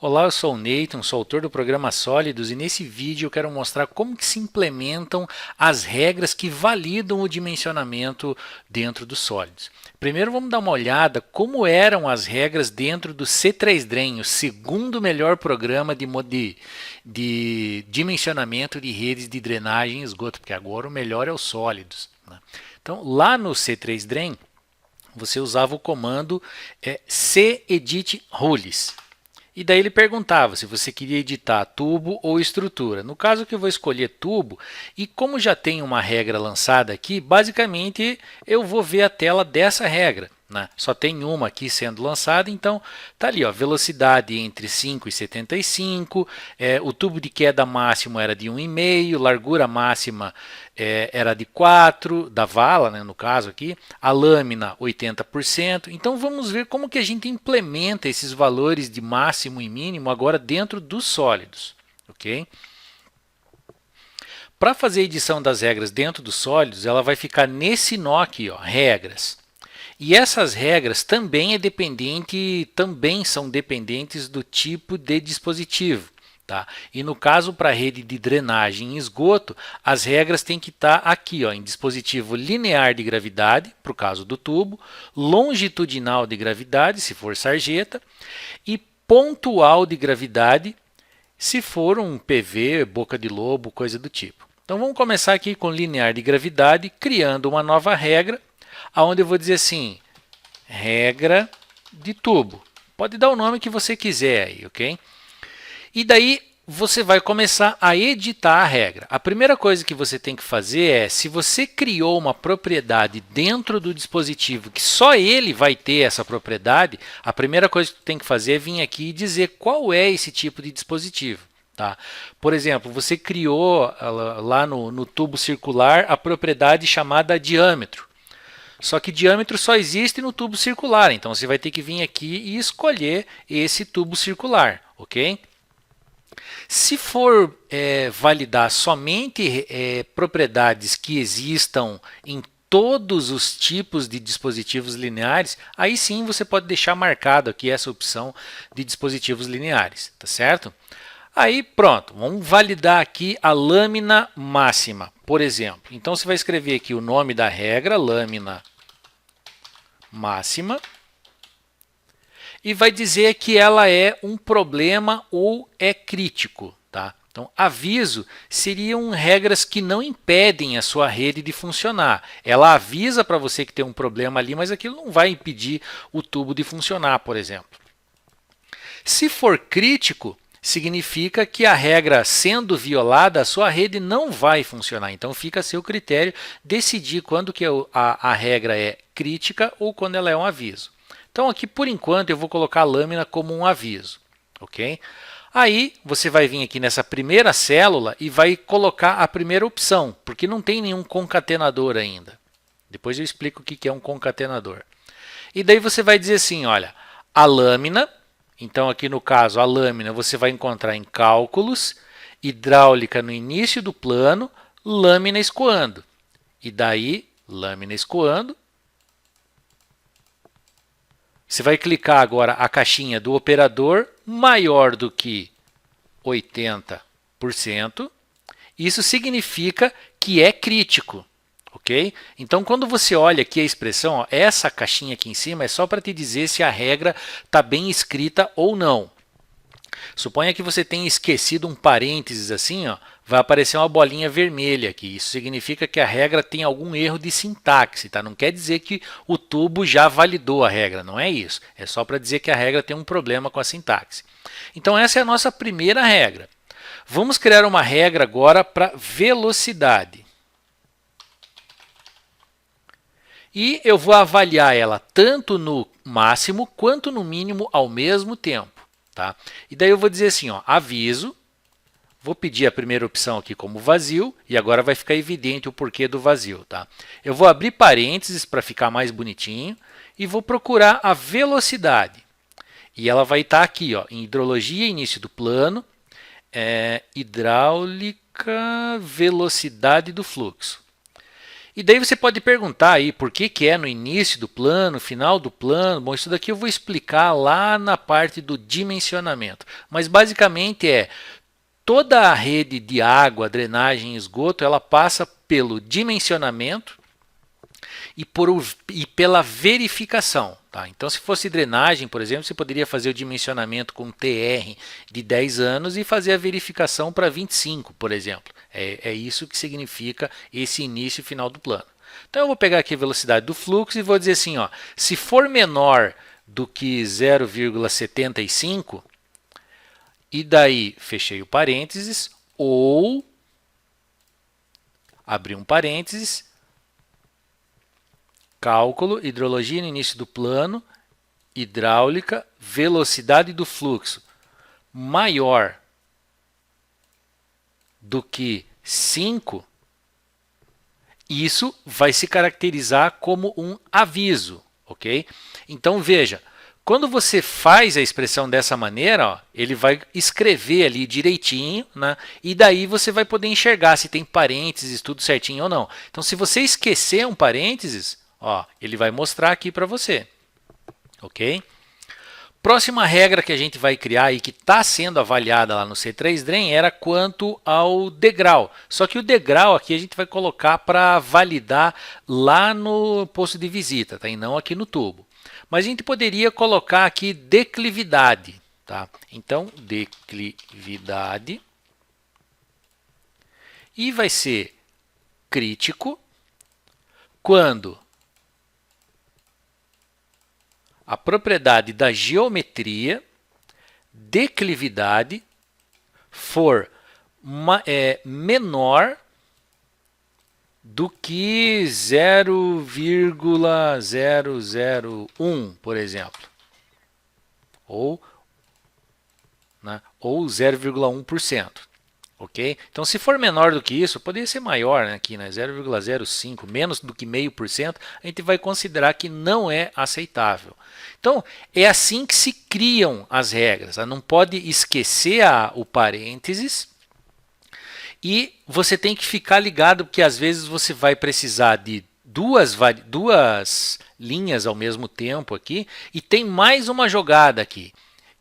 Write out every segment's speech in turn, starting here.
Olá, eu sou o Nathan, sou autor do programa Sólidos e nesse vídeo eu quero mostrar como que se implementam as regras que validam o dimensionamento dentro dos sólidos. Primeiro vamos dar uma olhada como eram as regras dentro do C3DREN, o segundo melhor programa de dimensionamento de redes de drenagem e esgoto, porque agora o melhor é os sólidos, né? Então lá no C3DREN você usava o comando cedit rules. E daí ele perguntava se você queria editar tubo ou estrutura. No caso que eu vou escolher tubo, e como já tem uma regra lançada aqui, basicamente eu vou ver a tela dessa regra, né? Só tem uma aqui sendo lançada, então tá ali, ó, velocidade entre 5 e 75, o tubo de queda máximo era de 1,5, largura máxima era de 4, da vala, né, no caso aqui, a lâmina 80%. Então vamos ver como que a gente implementa esses valores de máximo e mínimo agora dentro dos sólidos, ok? Para fazer a edição das regras dentro dos sólidos, ela vai ficar nesse nó aqui, ó, regras. E essas regras também são dependentes do tipo de dispositivo. Tá? E no caso para a rede de drenagem e esgoto, as regras têm que estar aqui, ó, em dispositivo linear de gravidade, para o caso do tubo, longitudinal de gravidade, se for sarjeta, e pontual de gravidade, se for um PV, boca de lobo, coisa do tipo. Então vamos começar aqui com linear de gravidade, criando uma nova regra, onde eu vou dizer assim, regra de tubo. Pode dar o nome que você quiser aí, ok? E daí você vai começar a editar a regra. A primeira coisa que você tem que fazer é, se você criou uma propriedade dentro do dispositivo que só ele vai ter essa propriedade, a primeira coisa que você tem que fazer é vir aqui e dizer qual é esse tipo de dispositivo. Tá? Por exemplo, você criou lá no tubo circular a propriedade chamada diâmetro. Só que diâmetro só existe no tubo circular, então você vai ter que vir aqui e escolher esse tubo circular, ok? Se for validar somente propriedades que existam em todos os tipos de dispositivos lineares, aí sim você pode deixar marcado aqui essa opção de dispositivos lineares, tá certo? Aí pronto, vamos validar aqui a lâmina máxima, por exemplo. Então você vai escrever aqui o nome da regra, lâmina máxima, e vai dizer que ela é um problema ou é crítico. Tá? Então, aviso seriam regras que não impedem a sua rede de funcionar. Ela avisa para você que tem um problema ali, mas aquilo não vai impedir o tubo de funcionar, por exemplo. Se for crítico, significa que a regra sendo violada, a sua rede não vai funcionar. Então fica a seu critério decidir quando que a regra é crítica ou quando ela é um aviso. Então aqui por enquanto eu vou colocar a lâmina como um aviso, ok? Aí você vai vir aqui nessa primeira célula e vai colocar a primeira opção, porque não tem nenhum concatenador ainda. Depois eu explico o que é um concatenador. E daí você vai dizer assim, olha, a lâmina, então aqui no caso a lâmina você vai encontrar em cálculos, hidráulica no início do plano, lâmina escoando. E daí, lâmina escoando. Você vai clicar agora a caixinha do operador maior do que 80%. Isso significa que é crítico. Ok? Então, quando você olha aqui a expressão, ó, essa caixinha aqui em cima é só para te dizer se a regra está bem escrita ou não. Suponha que você tenha esquecido um parênteses assim, ó, vai aparecer uma bolinha vermelha aqui. Isso significa que a regra tem algum erro de sintaxe. Tá? Não quer dizer que o tubo já validou a regra, não é isso. É só para dizer que a regra tem um problema com a sintaxe. Então, essa é a nossa primeira regra. Vamos criar uma regra agora para velocidade. E eu vou avaliar ela tanto no máximo quanto no mínimo ao mesmo tempo. Tá? E daí eu vou dizer assim, ó, aviso, vou pedir a primeira opção aqui como vazio, e agora vai ficar evidente o porquê do vazio. Tá? Eu vou abrir parênteses para ficar mais bonitinho, e vou procurar a velocidade. E ela vai estar aqui, ó, em hidrologia, início do plano, hidráulica, velocidade do fluxo. E daí você pode perguntar aí por que é no início do plano, final do plano. Bom, isso daqui eu vou explicar lá na parte do dimensionamento. Mas basicamente toda a rede de água, drenagem e esgoto, ela passa pelo dimensionamento e pela verificação. Tá? Então, se fosse drenagem, por exemplo, você poderia fazer o dimensionamento com TR de 10 anos e fazer a verificação para 25, por exemplo. É isso que significa esse início e final do plano. Então, eu vou pegar aqui a velocidade do fluxo e vou dizer assim, ó, se for menor do que 0,75, e daí fechei o parênteses, ou abri um parênteses, cálculo, hidrologia no início do plano, hidráulica, velocidade do fluxo maior do que 5, isso vai se caracterizar como um aviso, ok? Então veja, quando você faz a expressão dessa maneira, ó, ele vai escrever ali direitinho, né? E daí você vai poder enxergar se tem parênteses, tudo certinho ou não. Então se você esquecer um parênteses, ó, ele vai mostrar aqui para você, ok? Próxima regra que a gente vai criar e que está sendo avaliada lá no C3DREN era quanto ao degrau. Só que o degrau aqui a gente vai colocar para validar lá no posto de visita, tá? E não aqui no tubo. Mas a gente poderia colocar aqui declividade. Tá? Então, declividade. E vai ser crítico quando a propriedade da geometria, declividade, for menor do que 0,001, por exemplo, ou 0,1%. Ok? Então, se for menor do que isso, poderia ser maior, né, aqui, né, 0,05, menos do que 0,5%, a gente vai considerar que não é aceitável. Então, é assim que se criam as regras. Não pode esquecer o parênteses e você tem que ficar ligado, porque às vezes você vai precisar de duas linhas ao mesmo tempo aqui e tem mais uma jogada aqui,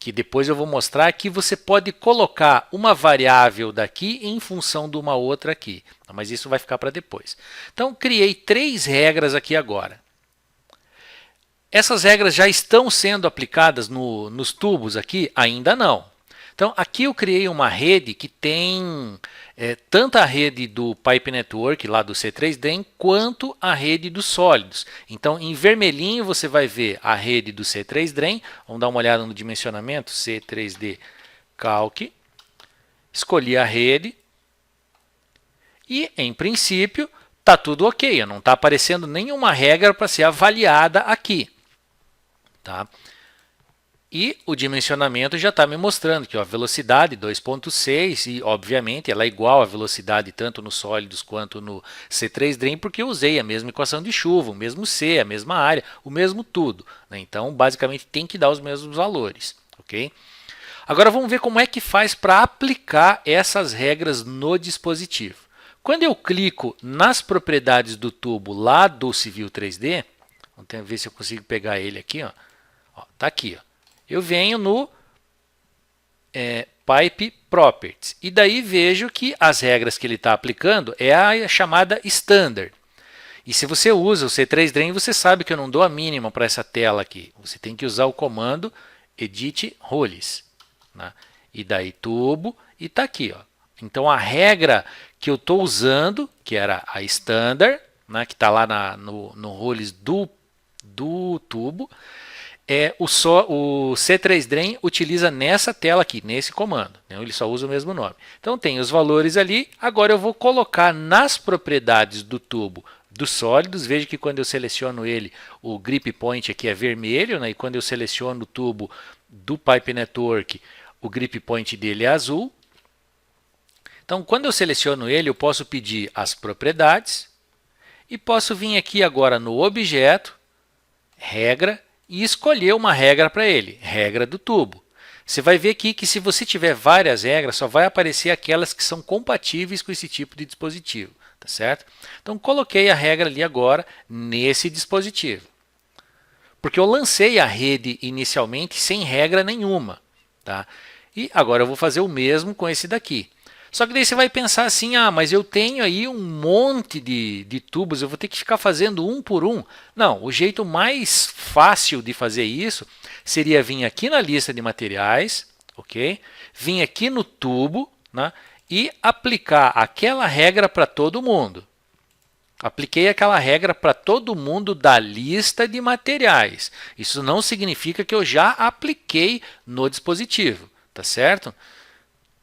que depois eu vou mostrar que você pode colocar uma variável daqui em função de uma outra aqui. Mas isso vai ficar para depois. Então, criei 3 regras aqui agora. Essas regras já estão sendo aplicadas nos tubos aqui? Ainda não. Então, aqui eu criei uma rede que tem tanto a rede do Pipe Network, lá do C3DREN, quanto a rede dos sólidos. Então, em vermelhinho, você vai ver a rede do C3DREN. Vamos dar uma olhada no dimensionamento, C3D Calc. Escolhi a rede. E, em princípio, está tudo ok. Não está aparecendo nenhuma regra para ser avaliada aqui. Tá? E o dimensionamento já está me mostrando que a velocidade 2,6 e obviamente ela é igual à velocidade tanto nos sólidos quanto no C3DREN, porque eu usei a mesma equação de chuva, o mesmo C, a mesma área, o mesmo tudo, né? Então basicamente tem que dar os mesmos valores, ok? Agora vamos ver como é que faz para aplicar essas regras no dispositivo. Quando eu clico nas propriedades do tubo lá do Civil 3D, vamos ver se eu consigo pegar ele aqui, ó. Tá aqui, ó. Eu venho no Pipe Properties e daí vejo que as regras que ele está aplicando é a chamada Standard. E se você usa o C3DREN, você sabe que eu não dou a mínima para essa tela aqui. Você tem que usar o comando Edit Rules, né? E daí tubo e está aqui, ó. Então a regra que eu estou usando, que era a Standard, né, que está lá no Rules do tubo, o C3DREN utiliza nessa tela aqui, nesse comando, né? Ele só usa o mesmo nome. Então tem os valores ali, agora eu vou colocar nas propriedades do tubo dos sólidos. Veja que quando eu seleciono ele, o grip point aqui é vermelho, né? E quando eu seleciono o tubo do Pipe Network, o grip point dele é azul. Então quando eu seleciono ele, eu posso pedir as propriedades e posso vir aqui agora no objeto, regra, e escolher uma regra para ele, regra do tubo. Você vai ver aqui que se você tiver várias regras, só vai aparecer aquelas que são compatíveis com esse tipo de dispositivo. certo? Então, coloquei a regra ali agora nesse dispositivo. Porque eu lancei a rede inicialmente sem regra nenhuma. Tá? E agora eu vou fazer o mesmo com esse daqui. Só que daí você vai pensar assim, mas eu tenho aí um monte de tubos, eu vou ter que ficar fazendo um por um. Não, o jeito mais fácil de fazer isso seria vir aqui na lista de materiais, ok? Vir aqui no tubo, né, e aplicar aquela regra para todo mundo. Apliquei aquela regra para todo mundo da lista de materiais. Isso não significa que eu já apliquei no dispositivo, tá certo?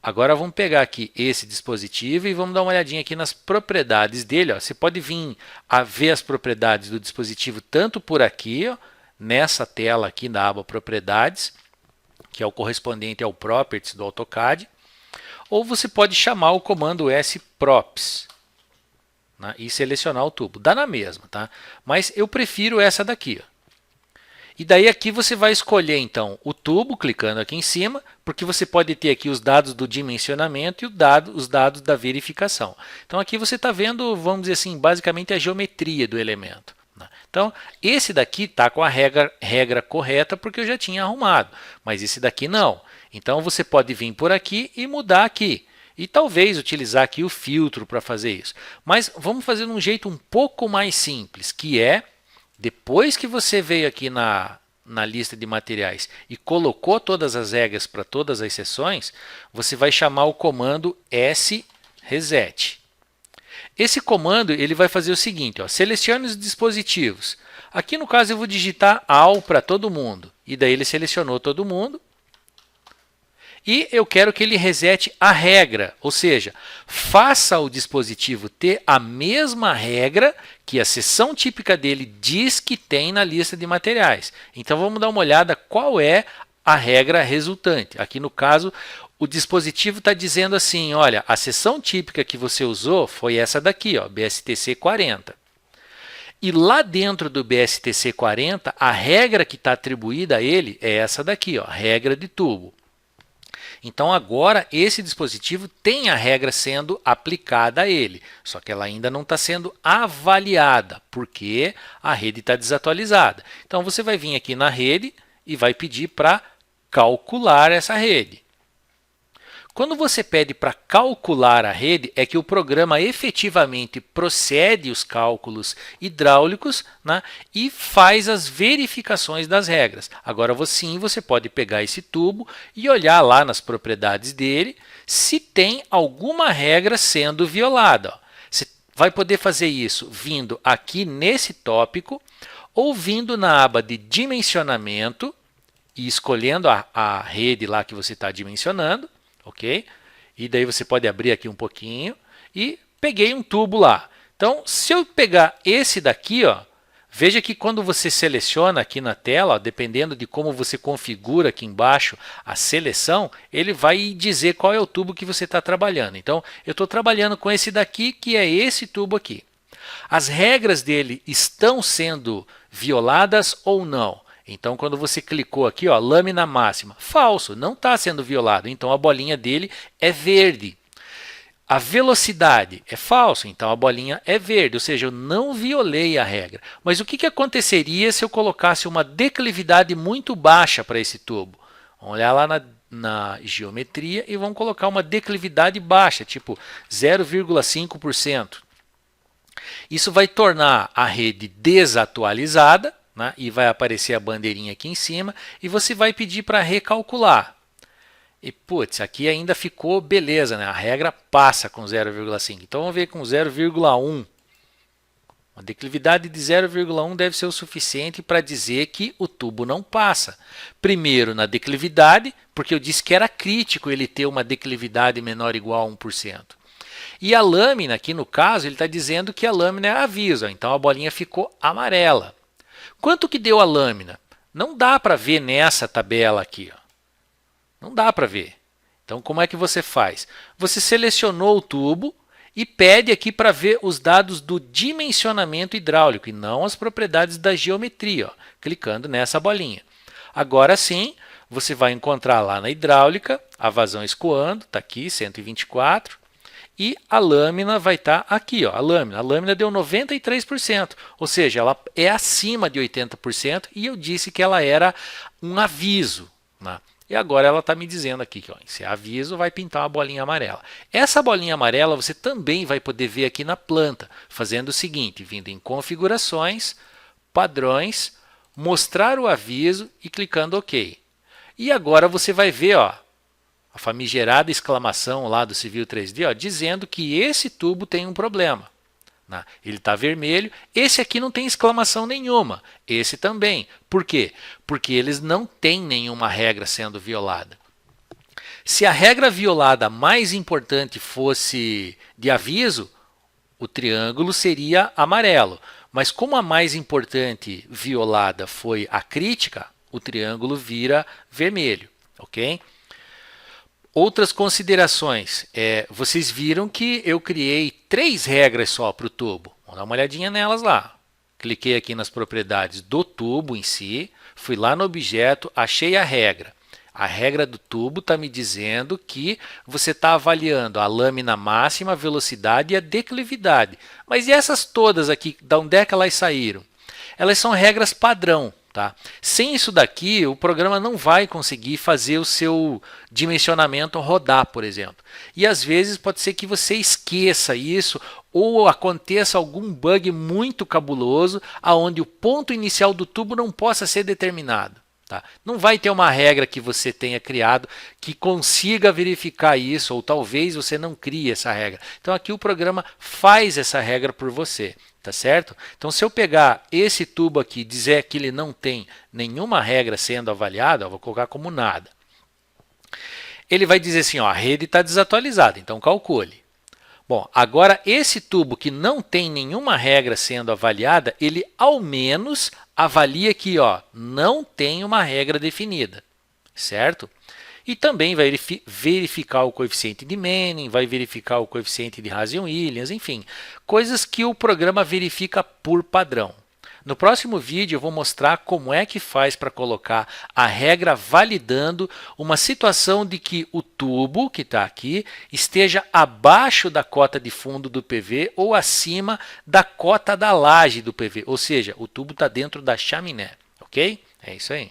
Agora vamos pegar aqui esse dispositivo e vamos dar uma olhadinha aqui nas propriedades dele. Ó. Você pode vir a ver as propriedades do dispositivo tanto por aqui, ó, nessa tela aqui da aba Propriedades, que é o correspondente ao Properties do AutoCAD, ou você pode chamar o comando sprops, né, e selecionar o tubo. Dá na mesma, tá? Mas eu prefiro essa daqui, ó. E daí aqui você vai escolher então o tubo, clicando aqui em cima, porque você pode ter aqui os dados do dimensionamento e os dados da verificação. Então aqui você está vendo, vamos dizer assim, basicamente a geometria do elemento. Então esse daqui está com a regra correta porque eu já tinha arrumado, mas esse daqui não. Então você pode vir por aqui e mudar aqui. E talvez utilizar aqui o filtro para fazer isso. Mas vamos fazer de um jeito um pouco mais simples, que é depois que você veio aqui na lista de materiais e colocou todas as regras para todas as seções, você vai chamar o comando sreset. Esse comando ele vai fazer o seguinte, ó, selecione os dispositivos. Aqui no caso eu vou digitar all para todo mundo. E daí ele selecionou todo mundo. E eu quero que ele resete a regra, ou seja, faça o dispositivo ter a mesma regra que a seção típica dele diz que tem na lista de materiais. Então vamos dar uma olhada qual é a regra resultante. Aqui no caso, o dispositivo está dizendo assim, olha, a seção típica que você usou foi essa daqui, ó, BSTC 40. E lá dentro do BSTC 40, a regra que está atribuída a ele é essa daqui, ó, regra de tubo. Então agora esse dispositivo tem a regra sendo aplicada a ele, só que ela ainda não está sendo avaliada, porque a rede está desatualizada. Então você vai vir aqui na rede e vai pedir para calcular essa rede. Quando você pede para calcular a rede, é que o programa efetivamente procede os cálculos hidráulicos, né, e faz as verificações das regras. Agora sim, você pode pegar esse tubo e olhar lá nas propriedades dele se tem alguma regra sendo violada. Você vai poder fazer isso vindo aqui nesse tópico ou vindo na aba de dimensionamento e escolhendo a rede lá que você está dimensionando. Ok? E daí você pode abrir aqui um pouquinho e peguei um tubo lá. Então, se eu pegar esse daqui, ó, veja que quando você seleciona aqui na tela, ó, dependendo de como você configura aqui embaixo a seleção, ele vai dizer qual é o tubo que você está trabalhando. Então, eu estou trabalhando com esse daqui, que é esse tubo aqui. As regras dele estão sendo violadas ou não? Então, quando você clicou aqui, ó, lâmina máxima, falso, não está sendo violado, então a bolinha dele é verde. A velocidade é falso, então a bolinha é verde, ou seja, eu não violei a regra. Mas o que aconteceria se eu colocasse uma declividade muito baixa para esse tubo? Vamos olhar lá na geometria e vamos colocar uma declividade baixa, tipo 0,5%. Isso vai tornar a rede desatualizada, né, e vai aparecer a bandeirinha aqui em cima e você vai pedir para recalcular. E putz, aqui ainda ficou beleza, né? A regra passa com 0,5. Então vamos ver com 0,1. Uma declividade de 0,1 deve ser o suficiente para dizer que o tubo não passa. Primeiro na declividade, porque eu disse que era crítico ele ter uma declividade menor ou igual a 1%. E a lâmina, aqui no caso, ele está dizendo que a lâmina é aviso, então a bolinha ficou amarela. Quanto que deu a lâmina? Não dá para ver nessa tabela aqui, ó. Não dá para ver. Então, como é que você faz? Você selecionou o tubo e pede aqui para ver os dados do dimensionamento hidráulico e não as propriedades da geometria, ó, clicando nessa bolinha. Agora sim, você vai encontrar lá na hidráulica a vazão escoando, está aqui, 124. e a lâmina vai estar aqui, ó, a lâmina deu 93%, ou seja, ela é acima de 80% e eu disse que ela era um aviso, né? E agora ela está me dizendo aqui que ó, esse aviso vai pintar uma bolinha amarela. Essa bolinha amarela você também vai poder ver aqui na planta, fazendo o seguinte, vindo em configurações, padrões, mostrar o aviso e clicando OK. E agora você vai ver, ó, a famigerada exclamação lá do Civil 3D, ó, dizendo que esse tubo tem um problema. Ele está vermelho, esse aqui não tem exclamação nenhuma, esse também. Por quê? Porque eles não têm nenhuma regra sendo violada. Se a regra violada mais importante fosse de aviso, o triângulo seria amarelo. Mas como a mais importante violada foi a crítica, o triângulo vira vermelho, ok? Outras considerações, vocês viram que eu criei 3 regras só para o tubo. Vamos dar uma olhadinha nelas lá. Cliquei aqui nas propriedades do tubo em si, fui lá no objeto, achei a regra. A regra do tubo está me dizendo que você está avaliando a lâmina máxima, a velocidade e a declividade. Mas e essas todas aqui, de onde é que elas saíram? Elas são regras padrão. Tá? Sem isso daqui, o programa não vai conseguir fazer o seu dimensionamento rodar, por exemplo. E às vezes pode ser que você esqueça isso ou aconteça algum bug muito cabuloso aonde o ponto inicial do tubo não possa ser determinado. Tá? Não vai ter uma regra que você tenha criado que consiga verificar isso, ou talvez você não crie essa regra. Então aqui o programa faz essa regra por você. Tá certo? Então, se eu pegar esse tubo aqui e dizer que ele não tem nenhuma regra sendo avaliada, eu vou colocar como nada. Ele vai dizer assim, ó, a rede está desatualizada, então calcule. Bom, agora esse tubo que não tem nenhuma regra sendo avaliada, ele ao menos avalia que ó, não tem uma regra definida, certo? E também vai verificar o coeficiente de Manning, vai verificar o coeficiente de Hazen-Williams, enfim, coisas que o programa verifica por padrão. No próximo vídeo eu vou mostrar como é que faz para colocar a regra validando uma situação de que o tubo, que está aqui, esteja abaixo da cota de fundo do PV ou acima da cota da laje do PV, ou seja, o tubo está dentro da chaminé, ok? É isso aí.